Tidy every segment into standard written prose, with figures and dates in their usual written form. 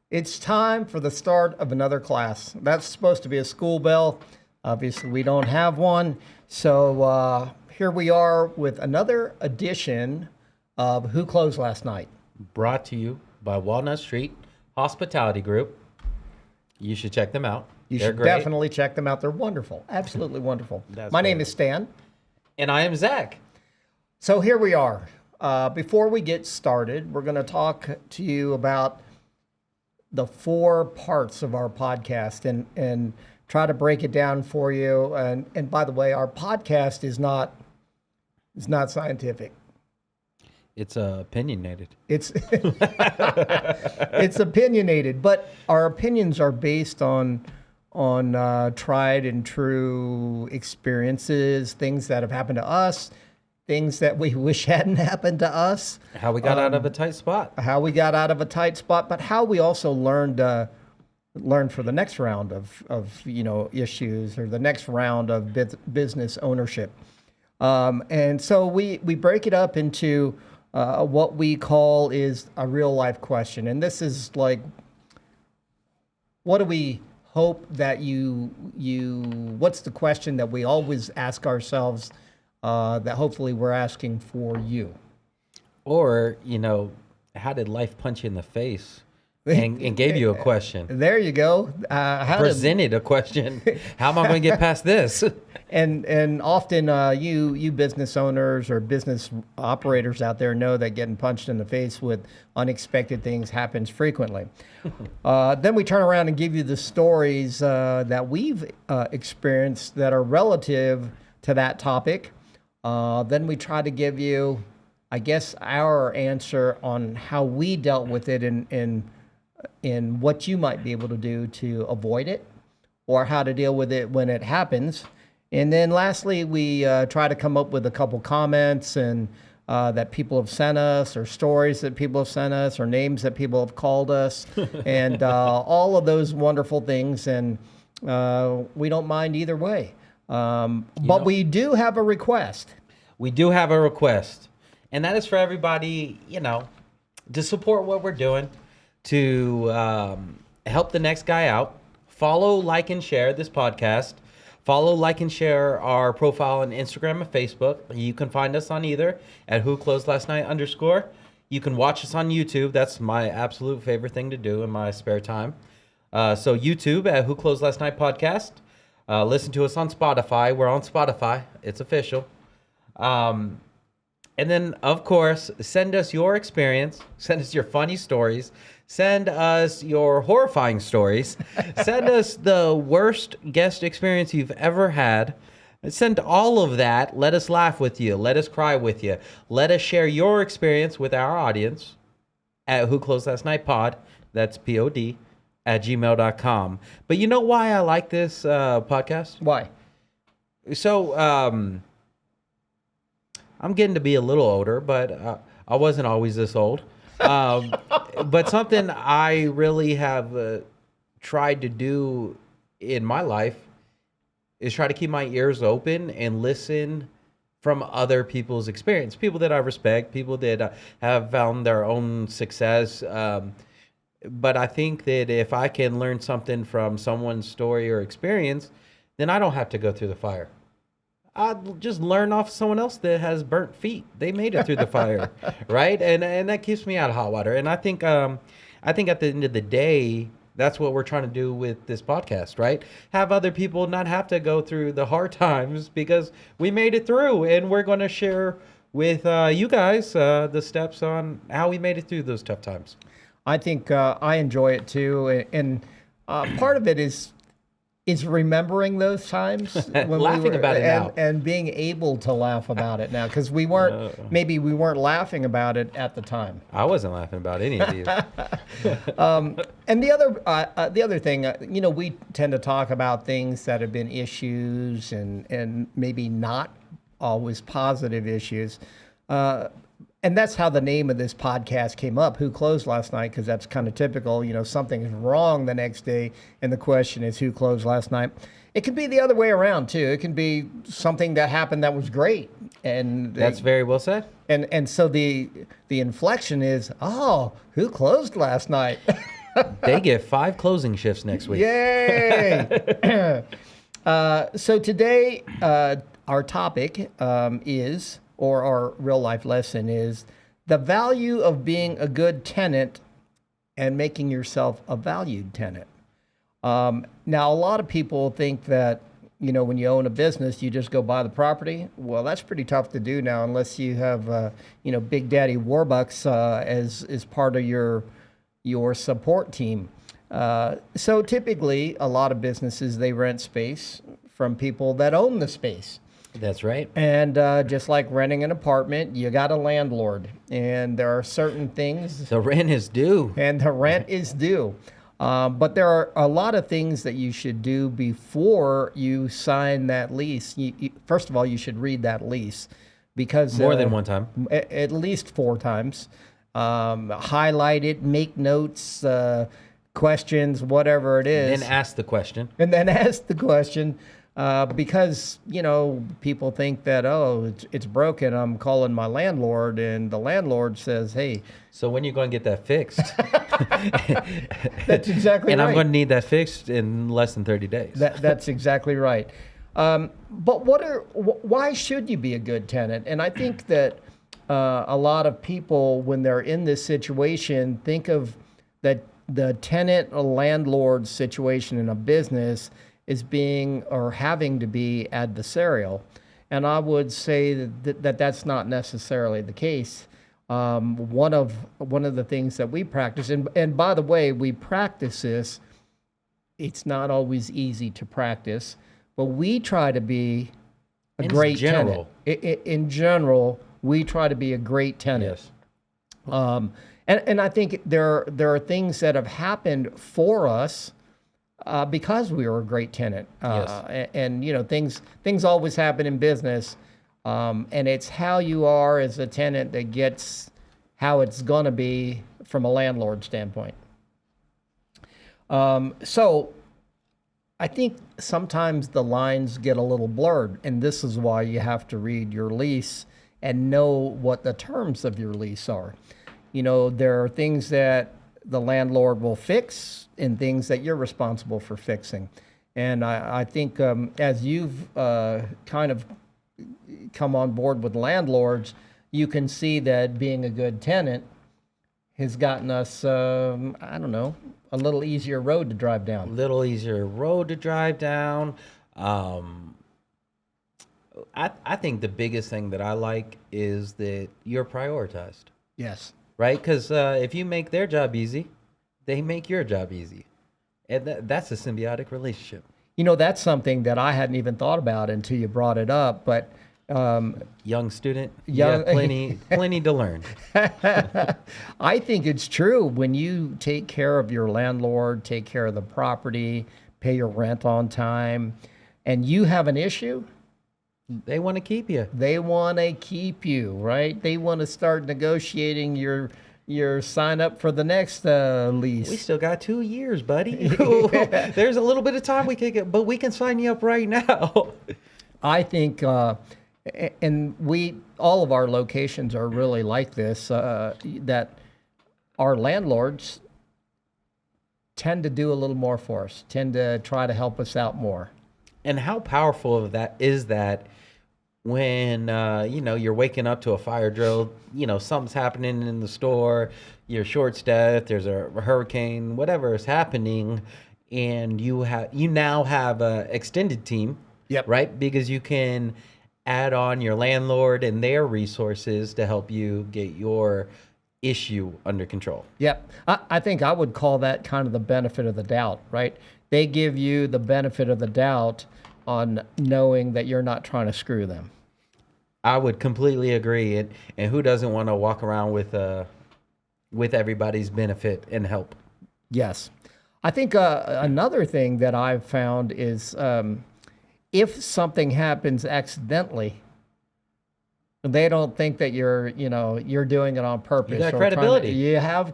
It's time for the start of another class. That's supposed to be a school bell. Obviously, we don't have one. So here we are with another edition of Who Closed Last Night? Brought to you by Walnut Street Hospitality Group. You should check them out. You They're should great. definitely check them out. They're wonderful. Absolutely wonderful. My name is Stan. And I am Zach. So here we are. Before we get started, we're going to talk to you about the 4 parts of our podcast and try to break it down for you. And by the way, our podcast is not scientific. It's opinionated. It's it's opinionated, but our opinions are based on tried and true experiences, things that have happened to us, things that we wish hadn't happened to us. How we got out of a tight spot. How we got out of a tight spot, but how we also learned for the next round of issues or the next round of business ownership. And so we break it up into what we call is a real life question. And this is like, what do we hope that what's the question that we always ask ourselves that hopefully we're asking for you? Or, how did life punch you in the face and gave you a question? There you go. Presented a question. How am I going to get past this? And often you business owners or business operators out there know that getting punched in the face with unexpected things happens frequently. Then we turn around and give you the stories that we've experienced that are relative to that topic. Then we try to give you, I guess, our answer on how we dealt with it in what you might be able to do to avoid it or how to deal with it when it happens. And then lastly, we try to come up with a couple comments and that people have sent us or stories that people have sent us or names that people have called us and all of those wonderful things. And we don't mind either way. But we do have a request. We do have a request. And that is for everybody, to support what we're doing, to help the next guy out. Follow, like, and share this podcast. Follow, like, and share our profile on Instagram and Facebook. You can find us on either at whoclosedlastnight_. You can watch us on YouTube. That's my absolute favorite thing to do in my spare time. So YouTube at Who Closed Last Night Podcast. Listen to us on Spotify. We're on Spotify. It's official. And then, of course, send us your experience. Send us your funny stories. Send us your horrifying stories. Send us the worst guest experience you've ever had. Send all of that. Let us laugh with you. Let us cry with you. Let us share your experience with our audience at whoclosedlastnightpod. That's POD at gmail.com. But you know why I like this podcast? Why? So, I'm getting to be a little older, but I wasn't always this old. But something I really have tried to do in my life is try to keep my ears open and listen from other people's experience, people that I respect, people that have found their own success. But I think that if I can learn something from someone's story or experience, then I don't have to go through the fire. I'll just learn off someone else that has burnt feet. They made it through the fire, right? And that keeps me out of hot water. And I think at the end of the day, that's what we're trying to do with this podcast, right? Have other people not have to go through the hard times because we made it through, and we're going to share with you guys the steps on how we made it through those tough times. I think I enjoy it too, and part of it is remembering those times when laughing about it now and being able to laugh about it now because we weren't laughing about it at the time. I wasn't laughing about any of these. And the other thing, we tend to talk about things that have been issues and maybe not always positive issues. And that's how the name of this podcast came up, Who Closed Last Night, because that's kind of typical. Something is wrong the next day, and the question is, who closed last night? It can be the other way around, too. It can be something that happened that was great. And that's very well said. And so the inflection is, oh, who closed last night? They get 5 closing shifts next week. Yay! So today, our topic is, or our real life lesson is, the value of being a good tenant and making yourself a valued tenant. Now, a lot of people think that, when you own a business, you just go buy the property. Well, that's pretty tough to do now unless you have, Big Daddy Warbucks as part of your support team. So typically, a lot of businesses, they rent space from people that own the space. That's right. And just like renting an apartment, you got a landlord. And there are certain things. The rent is due. And the rent is due. But there are a lot of things that you should do before you sign that lease. First of all, you should read that lease. Because More than one time. At least 4 times. Highlight it, make notes, questions, whatever it is. And then ask the question. Because, people think that, it's broken, I'm calling my landlord, and the landlord says, hey. So when are you going to get that fixed? That's exactly and right. I'm going to need that fixed in less than 30 days. That's exactly right. But why should you be a good tenant? And I think that a lot of people, when they're in this situation, think of that the tenant or landlord situation in a business is being or having to be adversarial. And I would say that that's not necessarily the case. One of the things that we practice, and by the way, we practice this, it's not always easy to practice, but we try to be a great tenant. In general, we try to be a great tenant. Yes. And I think there are things that have happened for us because we were a great tenant. Yes. And things always happen in business. And it's how you are as a tenant that gets how it's going to be from a landlord standpoint. So I think sometimes the lines get a little blurred, and this is why you have to read your lease and know what the terms of your lease are. There are things that the landlord will fix and things that you're responsible for fixing. And I think as you've kind of come on board with landlords, you can see that being a good tenant has gotten us, a little easier road to drive down. I think the biggest thing that I like is that you're prioritized. Yes. Right? Because if you make their job easy, they make your job easy. And that's a symbiotic relationship. That's something that I hadn't even thought about until you brought it up. But young student, plenty to learn. I think it's true. When you take care of your landlord, take care of the property, pay your rent on time, and you have an issue, they want to keep you. They want to keep you, right? They want to start negotiating your sign up for the next lease. We still got 2 years, buddy. There's a little bit of time we can get, but we can sign you up right now. I think, and all of our locations are really like this, that our landlords tend to do a little more for us, tend to try to help us out more. And how powerful of that is that when, you're waking up to a fire drill, something's happening in the store, you're short-staffed, there's a hurricane, whatever is happening, and you now have a extended team, Yep. right? Because you can add on your landlord and their resources to help you get your issue under control. Yep. I think I would call that kind of the benefit of the doubt, right? They give you the benefit of the doubt on knowing that you're not trying to screw them. I would completely agree. And who doesn't want to walk around with everybody's benefit and help? Yes. I think another thing that I've found is if something happens accidentally, they don't think that you're doing it on purpose. You got credibility. You have.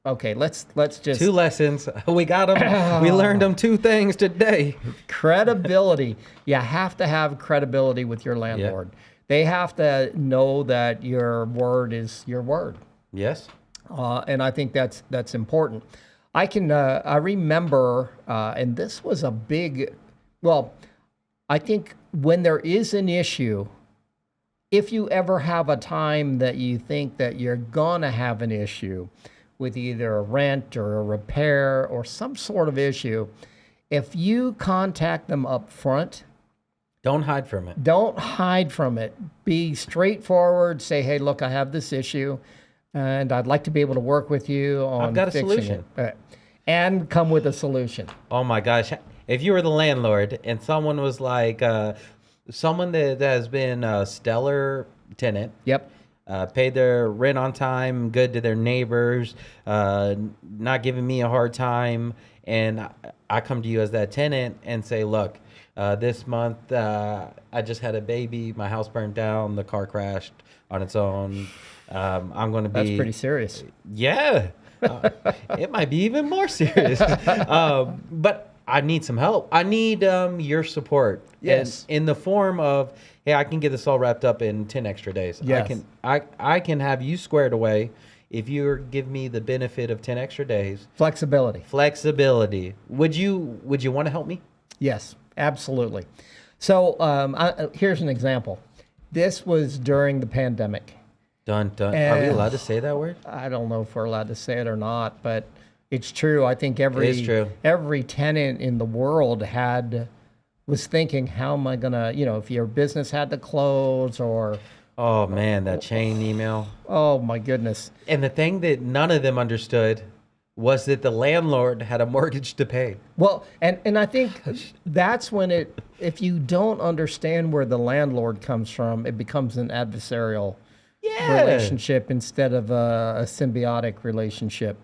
Okay, let's just 2 lessons. We got them. We learned them 2 things today. Credibility. You have to have credibility with your landlord. Yep. They have to know that your word is your word. Yes. And I think that's important. I remember, and this was a big, well, I think when there is an issue, if you ever have a time that you think that you're gonna have an issue with either a rent or a repair or some sort of issue, if you contact them up front, Don't hide from it. don't hide from it. Be straightforward. Say, hey, look, I have this issue, and I'd like to be able to work with you on I've got a fixing solution. it. And come with a solution. Oh my gosh. If you were the landlord and someone was like, someone that has been a stellar tenant, Yep. paid their rent on time, good to their neighbors, not giving me a hard time, and I come to you as that tenant and say, look, this month I just had a baby, my house burned down, the car crashed on its own. I'm going to be... That's pretty serious. Yeah. It might be even more serious. But I need some help. I need your support. Yes. In the form of, hey, I can get this all wrapped up in 10 extra days. Yes. I can have you squared away if you give me the benefit of 10 extra days. Flexibility. Would you want to help me? Yes, absolutely. So here's an example. This was during the pandemic. Dun, dun. Are we allowed to say that word? I don't know if we're allowed to say it or not, but it's true. I think It is true. every tenant in the world was thinking, how am I gonna, if your business had to close or, Oh, man, that chain email. oh my goodness. And the thing that none of them understood was that the landlord had a mortgage to pay. Well, and I think that's when if you don't understand where the landlord comes from, it becomes an adversarial relationship instead of a symbiotic relationship.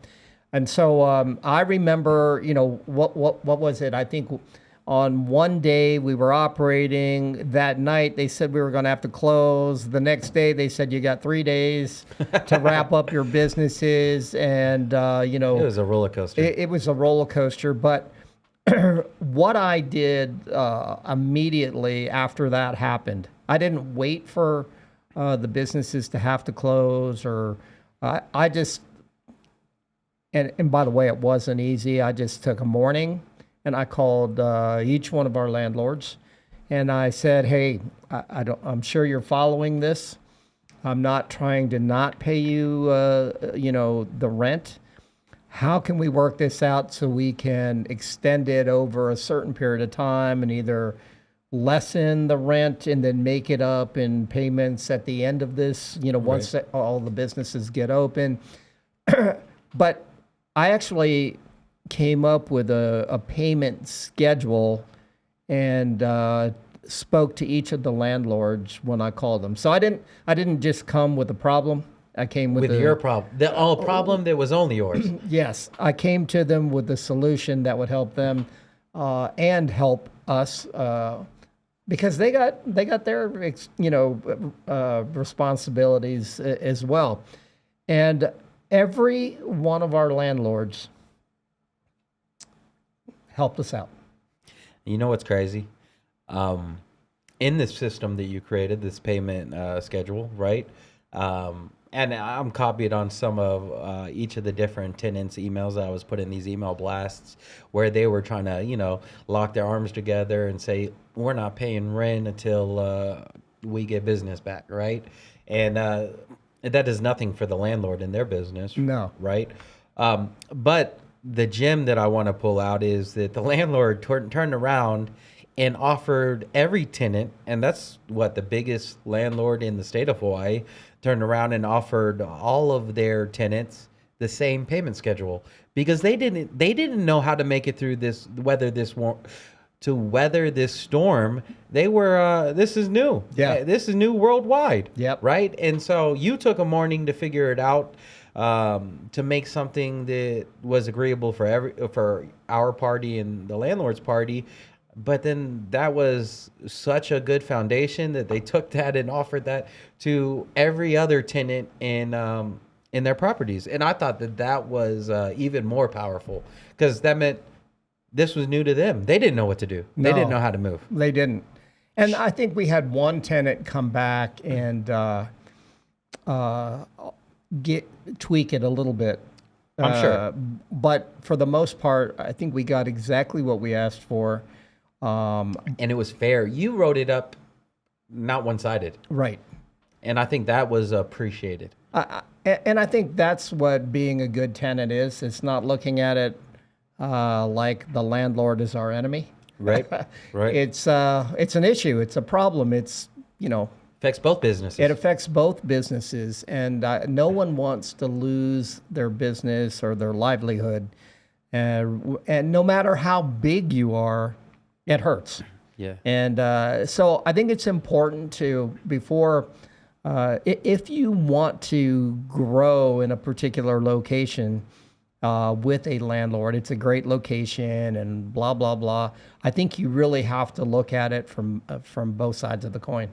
And so I remember, what was it? I think on one day we were operating. That night they said we were going to have to close. The next day they said you got 3 days to wrap up your businesses. And, It was a roller coaster. it was a roller coaster. But what I did immediately after that happened, I didn't wait for the businesses to have to close, or I just, and by the way, it wasn't easy. I just took a morning and I called each one of our landlords and I said, hey, I'm sure you're following this. I'm not trying to not pay you, the rent. How can we work this out so we can extend it over a certain period of time and either lessen the rent and then make it up in payments at the end of this, once all the businesses get open. But I actually came up with a payment schedule and spoke to each of the landlords when I called them. So I didn't just come with a problem. I came with your problem. The problem that was only yours. Yes, I came to them with a solution that would help them and help us because they got their responsibilities as well. And every one of our landlords helped us out. You know what's crazy? In this system that you created, this payment schedule, right? And I'm copied on some of each of the different tenants' emails that I was putting these email blasts where they were trying to, lock their arms together and say, we're not paying rent until we get business back, right? And that does nothing for the landlord in their business. No. Right? But the gem that I want to pull out is that the landlord turned around and offered every tenant, and that's what the biggest landlord in the state of Hawaii, turned around and offered all of their tenants the same payment schedule because they didn't know how to make it through weather this storm. They were this is new. Yeah. This is new worldwide. Yep. Right? And so you took a morning to figure it out, to make something that was agreeable for our party and the landlord's party. But then that was such a good foundation that they took that and offered that to every other tenant in their properties. And I thought that was even more powerful because that meant this was new to them. They didn't know what to do. They No. didn't know how to move. They didn't. And I think we had one tenant come back and tweak it a little bit. I'm sure. But for the most part, I think we got exactly what we asked for. And it was fair. You wrote it up, not one-sided. Right. And I think that was appreciated. And I think that's what being a good tenant is. It's not looking at it like the landlord is our enemy. Right. Right. It's an issue. It's a problem. It's, Affects both businesses. it affects both businesses, and no one wants to lose their business or their livelihood. And no matter how big you are, it hurts. Yeah. And so I think it's important to, before, if you want to grow in a particular location with a landlord, it's a great location and blah, blah, blah. I think you really have to look at it from both sides of the coin.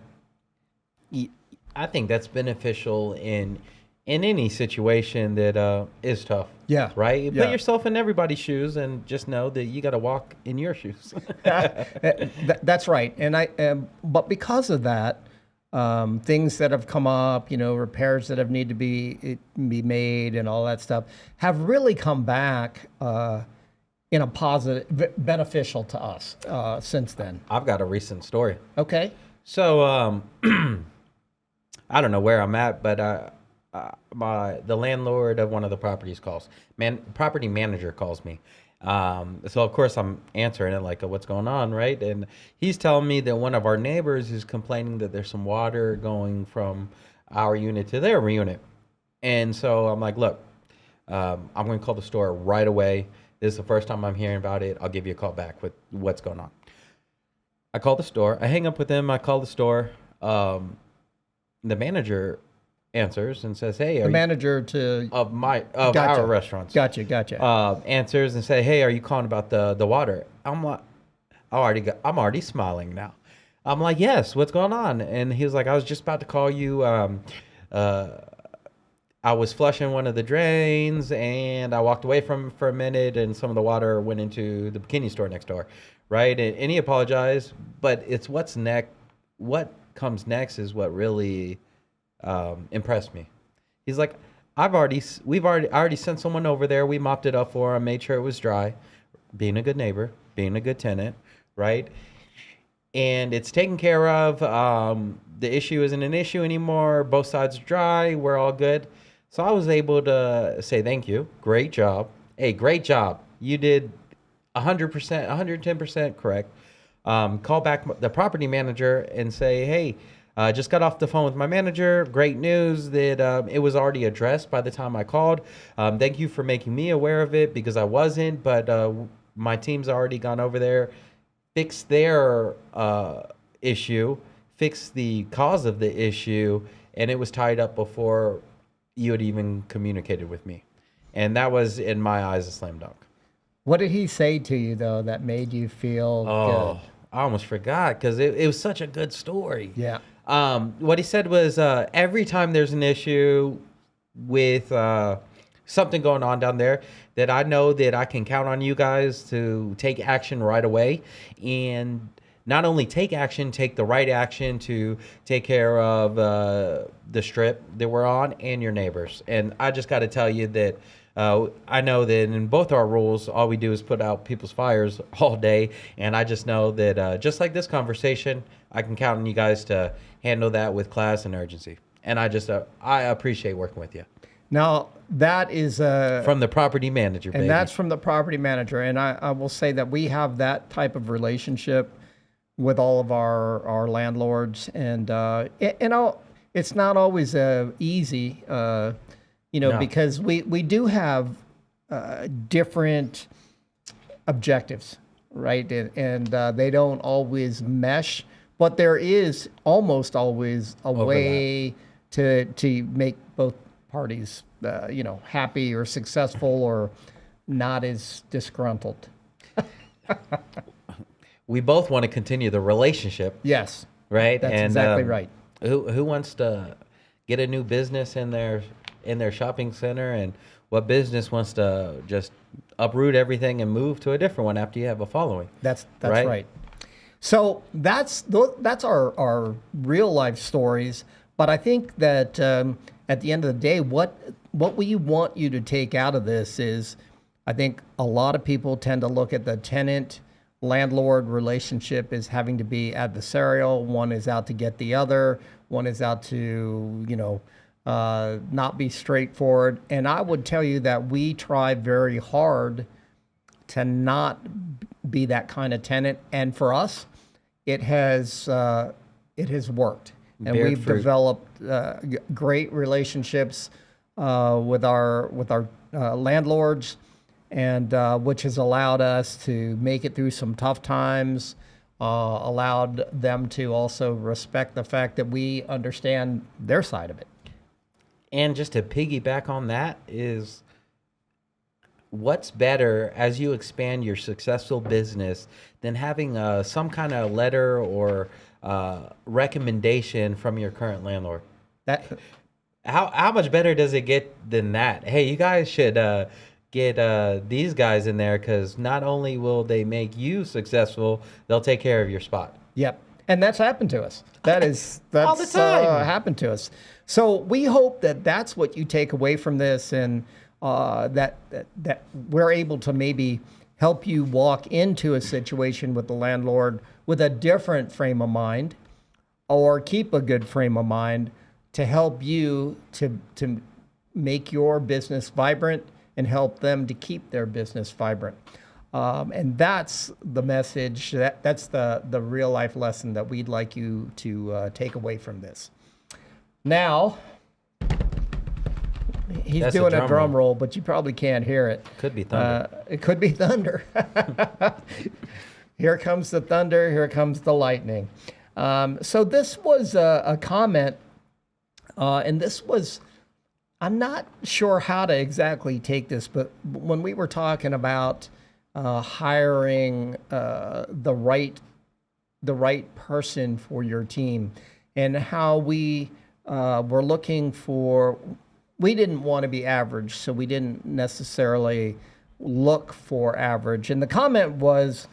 I think that's beneficial in any situation that is tough. Yeah. Right? You Yeah. put yourself in everybody's shoes and just know that you got to walk in your shoes. That's right. And but because of that, things that have come up, repairs that have need to be made and all that stuff have really come back in a positive, beneficial to us since then. I've got a recent story. Okay. So I don't know where I'm at, but the landlord of one of the properties calls. Property manager calls me. So of course I'm answering it like, what's going on, right? And he's telling me that one of our neighbors is complaining that there's some water going from our unit to their unit. And so I'm like, look, I'm going to call the store right away. This is the first time I'm hearing about it. I'll give you a call back with what's going on. I call the store. I hang up with him. I call the store. The manager answers and says, "Hey, The manager of Gotcha. our restaurants Gotcha. answers and say, "Hey, are you calling about the water?" I'm like, I'm already smiling now. I'm like, "Yes, what's going on?" And he was like, "I was just about to call you. I was flushing one of the drains and I walked away for a minute and some of the water went into the bikini store next door, right?" And he apologized, but it's what comes next is what really impressed me. He's like, I already sent someone over there. We mopped it up for him, made sure it was dry, being a good neighbor, being a good tenant, right? And it's taken care of. The issue isn't an issue anymore. Both sides are dry. We're all good. So I was able to say, thank you. Great job. Hey, great job. You did 100%, 110% correct. Call back the property manager and say, hey, just got off the phone with my manager. Great news that it was already addressed by the time I called. Thank you for making me aware of it because I wasn't, but my team's already gone over there, fixed their issue, fixed the cause of the issue, and it was tied up before you had even communicated with me. And that was, in my eyes, a slam dunk. What did he say to you, though, that made you feel good? I almost forgot because it was such a good story. Yeah. What he said was every time there's an issue with something going on down there, that I know that I can count on you guys to take action right away. And not only take action, take the right action to take care of the strip that we're on and your neighbors. And I just got to tell you that I know that in both our rules, all we do is put out people's fires all day. And I just know that just like this conversation, I can count on you guys to handle that with class and urgency. And I appreciate working with you. Now, that is from the property manager, baby. And that's from the property manager. And I will say that we have that type of relationship with all of our landlords. And, it's not always easy, No. because we do have different objectives, right? And they don't always mesh, but there is almost always a way to make both parties, happy or successful or not as disgruntled. We both want to continue the relationship. Yes. Right? That's exactly right. Who wants to get a new business in their shopping center, and what business wants to just uproot everything and move to a different one after you have a following? That's right. So that's our real life stories. But I think that at the end of the day, what we want you to take out of this is, I think a lot of people tend to look at the tenant landlord relationship as having to be adversarial. One is out to get the other. One is out to, not be straightforward. And I would tell you that we try very hard to not be that kind of tenant. And for us, it has worked. And Beared we've fruit. developed great relationships with our landlords, and which has allowed us to make it through some tough times, allowed them to also respect the fact that we understand their side of it. And just to piggyback on that is, what's better as you expand your successful business than having some kind of letter or recommendation from your current landlord? That How much better does it get than that? Hey, you guys should get these guys in there, because not only will they make you successful, they'll take care of your spot. Yep. And that's happened to us. That's All the time. Happened to us. So we hope that that's what you take away from this, and that we're able to maybe help you walk into a situation with the landlord with a different frame of mind, or keep a good frame of mind to help you to make your business vibrant and help them to keep their business vibrant. And that's the message. That's the real life lesson that we'd like you to take away from this. Now, he's That's a doing a drum drum roll. roll, but you probably can't hear it. Could be thunder. It could be thunder. Here comes the thunder. Here comes the lightning. So this was a comment, and this was, I'm not sure how to exactly take this, but when we were talking about hiring the right person for your team, and how we were looking for, we didn't want to be average, so we didn't necessarily look for average. And the comment was,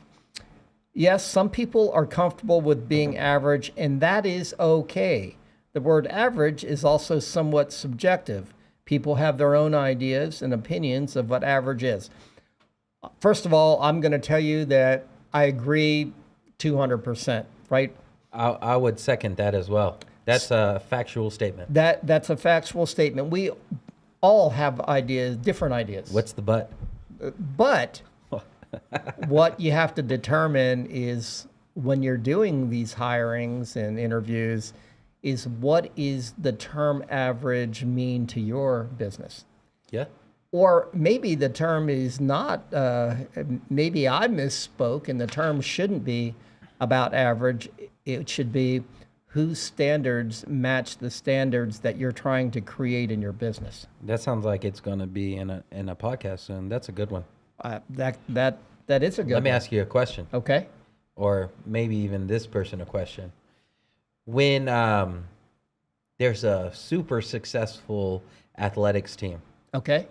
yes, some people are comfortable with being average, and that is okay. The word average is also somewhat subjective. People have their own ideas and opinions of what average is. First of all, I'm going to tell you that I agree 200%, right? I would second that as well. That's a factual statement. That's a factual statement. We all have ideas, different ideas. What's the but? But what you have to determine is, when you're doing these hirings and interviews, is what is the term average mean to your business? Yeah. Or maybe the term is not, maybe I misspoke, and the term shouldn't be about average. It should be, whose standards match the standards that you're trying to create in your business. That sounds like it's going to be in a podcast soon. That's a good one. That is a good Let me one. ask you a question, Okay. or maybe even this person a question. When there's a super successful athletics team, Okay.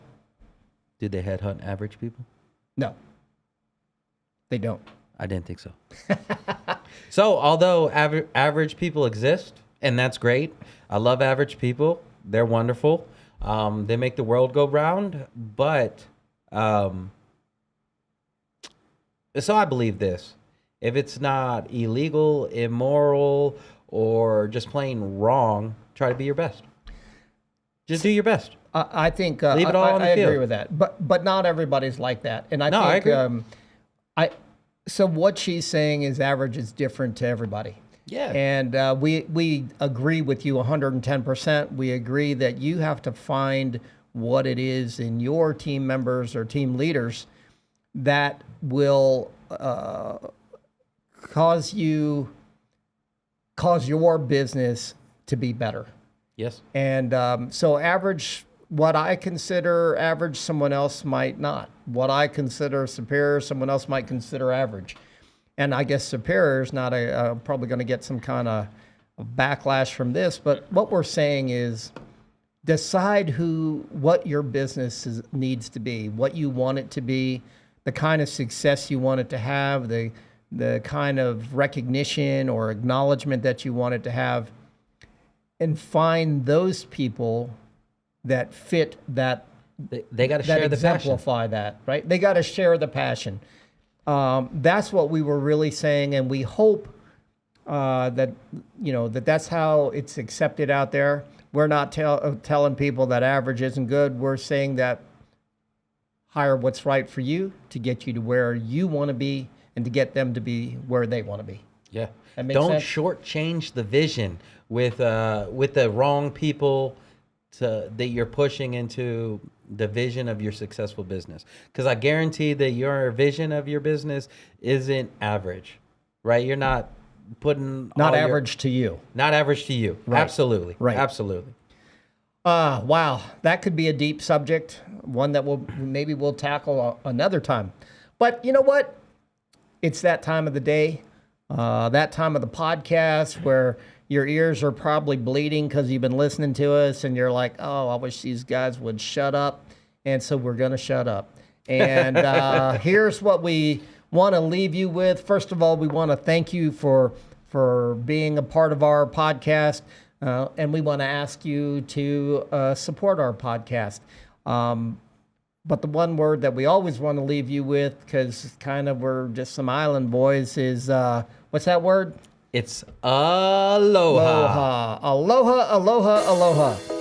do they headhunt average people? No, they don't. I didn't think so. So, although average people exist, and that's great, I love average people. They're wonderful. They make the world go round. But so I believe this: if it's not illegal, immoral, or just plain wrong, try to be your best. Just do your best. I think Leave it all on the I agree field. with that, but not everybody's like that, and I No, I think agree. So what she's saying is average is different to everybody. Yeah. And we agree with you 110%. We agree that you have to find what it is in your team members or team leaders that will cause your business to be better. Yes. And so average, what I consider average, someone else might not. What I consider superior, someone else might consider average. And I guess superior is not probably going to get some kind of backlash from this. But what we're saying is, decide what your business needs to be, what you want it to be, the kind of success you want it to have, the kind of recognition or acknowledgement that you want it to have, and find those people that fit that. They got to that share the passion. exemplify that, right? They got to share the passion. That's what we were really saying, and we hope that that's how it's accepted out there. We're not telling people that average isn't good. We're saying that hire what's right for you to get you to where you want to be and to get them to be where they want to be. Yeah. That makes Don't sense? shortchange the vision with the wrong people that you're pushing into the vision of your successful business. Because I guarantee that your vision of your business isn't average, right? You're not putting Not average to you. Not average to you. Right. Absolutely. Right. Absolutely. Wow, that could be a deep subject, one that we'll tackle another time. But you know what? It's that time of the day, that time of the podcast where your ears are probably bleeding because you've been listening to us and you're like, oh, I wish these guys would shut up. And so we're going to shut up. And here's what we want to leave you with. First of all, we want to thank you for being a part of our podcast. And we want to ask you to support our podcast. But the one word that we always want to leave you with, because kind of we're just some island boys, is what's that word? It's aloha. Aloha. Aloha, aloha, aloha.